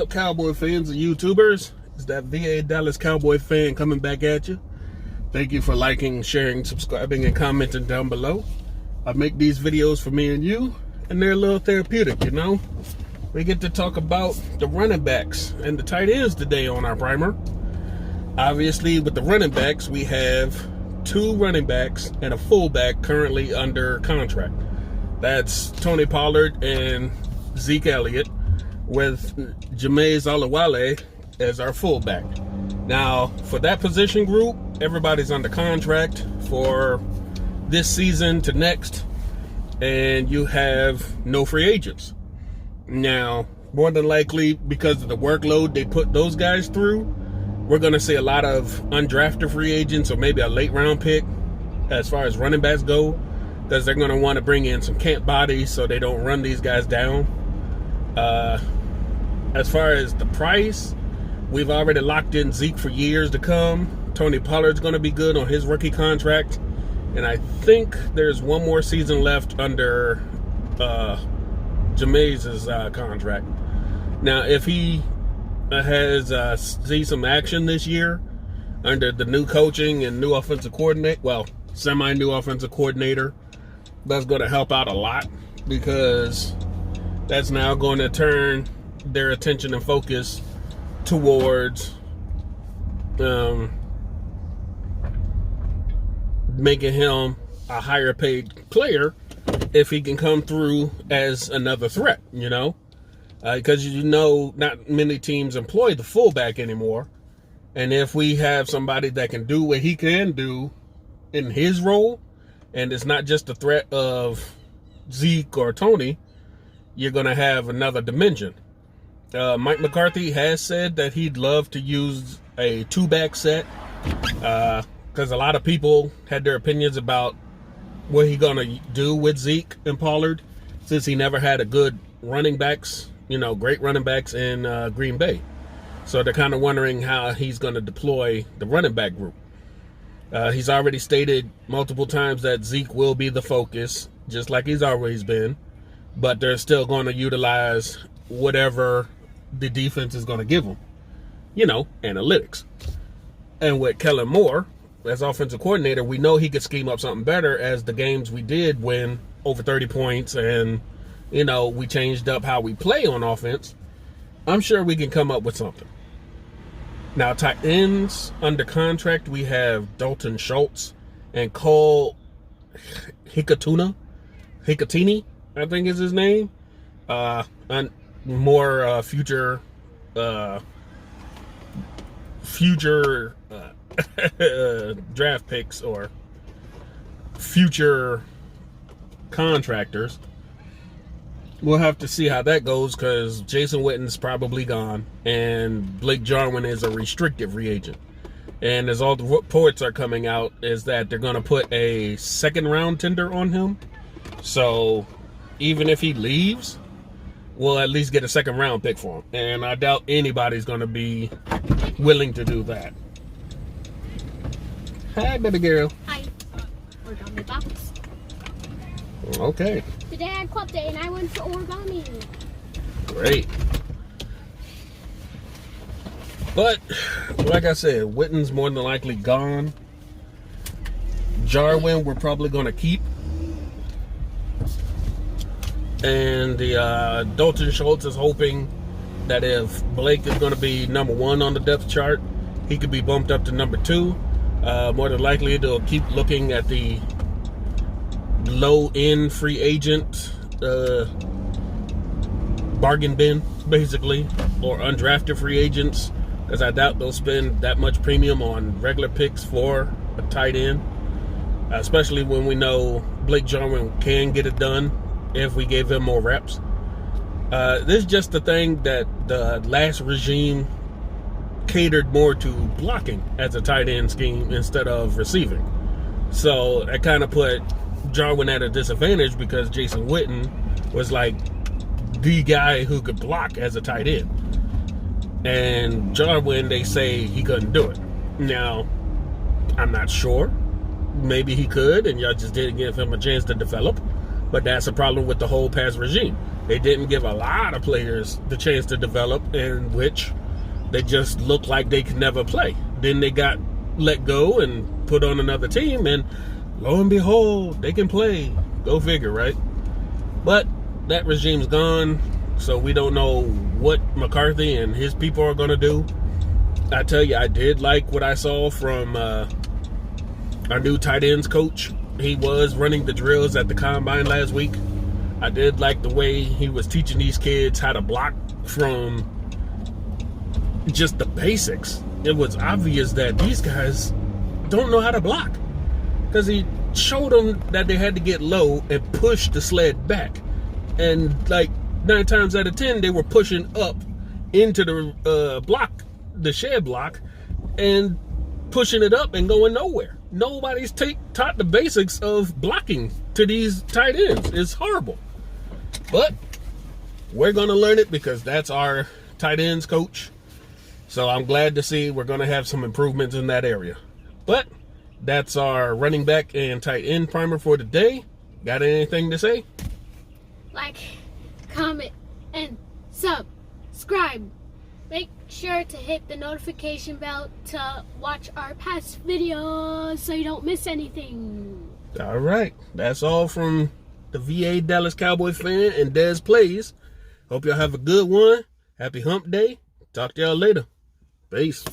up, Cowboy fans and YouTubers? It's that VA Dallas Cowboy fan coming back at you. Thank you for liking, sharing, subscribing, and commenting down below. I make these videos for me and you, and they're a little therapeutic, you know? We get to talk about the running backs and the tight ends today on our primer. Obviously, with the running backs, we have 2 running backs and a fullback currently under contract. That's Tony Pollard and Zeke Elliott, with Jameis Olawale as our fullback. Now, for that position group, everybody's under contract for this season to next, and you have no free agents. Now, more than likely, because of the workload they put those guys through, we're going to see a lot of undrafted free agents or maybe a late round pick as far as running backs go, because they're going to want to bring in some camp bodies so they don't run these guys down. As far as the price, we've already locked in Zeke for years to come. Tony Pollard's going to be good on his rookie contract. And I think there's one more season left under Jameis' contract. Now, if he see some action this year under the new coaching and new offensive coordinator, well, semi-new offensive coordinator, that's going to help out a lot, because that's now going to turn their attention and focus towards making him a higher paid player if he can come through as another threat, you know, because not many teams employ the fullback anymore. And if we have somebody that can do what he can do in his role, and it's not just a threat of Zeke or Tony, you're going to have another dimension. Mike McCarthy has said that he'd love to use a 2-back set, because a lot of people had their opinions about what he's going to do with Zeke and Pollard, since he never had a good running backs, great running backs in Green Bay. So they're kind of wondering how he's going to deploy the running back group. He's already stated multiple times that Zeke will be the focus, just like he's always been, but they're still going to utilize whatever the defense is going to give them, analytics. And with Kellen Moore as offensive coordinator, we know he could scheme up something better, as the games we did win over 30 points and, we changed up how we play on offense. I'm sure we can come up with something. Now, tight ends under contract, we have Dalton Schultz and Cole Hikatini, I think is his name. And more future draft picks or future contractors. We'll have to see how that goes, because Jason Witten's probably gone and Blake Jarwin is a restricted free agent. And as all the reports are coming out, is that they're going to put a second-round tender on him. So even if he leaves, we'll at least get a second-round pick for him. And I doubt anybody's going to be willing to do that. Hi, baby girl. Hi. Origami box. Okay. Today I clubbed it and I went for origami. Great. But, like I said, Witten's more than likely gone. Jarwin we're probably going to keep. And the Dalton Schultz is hoping that if Blake is going to be number 1 on the depth chart, he could be bumped up to number 2. More than likely, they'll keep looking at the low-end free agent bargain bin, basically, or undrafted free agents, because I doubt they'll spend that much premium on regular picks for a tight end, especially when we know Blake Jarwin can get it done if we gave him more reps. This is just the thing that the last regime catered more to blocking as a tight end scheme instead of receiving. So that kind of put Jarwin at a disadvantage, because Jason Witten was like the guy who could block as a tight end. And Jarwin, they say he couldn't do it. Now, I'm not sure. Maybe he could, and y'all just didn't give him a chance to develop. But that's a problem with the whole past regime. They didn't give a lot of players the chance to develop, in which they just looked like they could never play. Then they got let go and put on another team, and lo and behold, they can play. Go figure, right? But that regime's gone, so we don't know what McCarthy and his people are going to do. I tell you, I did like what I saw from our new tight ends coach. He was running the drills at the combine last week. I did like the way he was teaching these kids how to block from just the basics. It was obvious that these guys don't know how to block, because he showed them that they had to get low and push the sled back. And like 9 times out of 10, they were pushing up into the block, the shed block, and pushing it up and going nowhere. Nobody's taught the basics of blocking to these tight ends. It's horrible. But we're going to learn it because that's our tight ends coach. So I'm glad to see we're going to have some improvements in that area. But that's our running back and tight end primer for today. Got anything to say? Like, comment, and subscribe. Make sure to hit the notification bell to watch our past videos so you don't miss anything. All right. That's all from the VA Dallas Cowboys fan and Dez Plays. Hope y'all have a good one. Happy hump day. Talk to y'all later. Peace.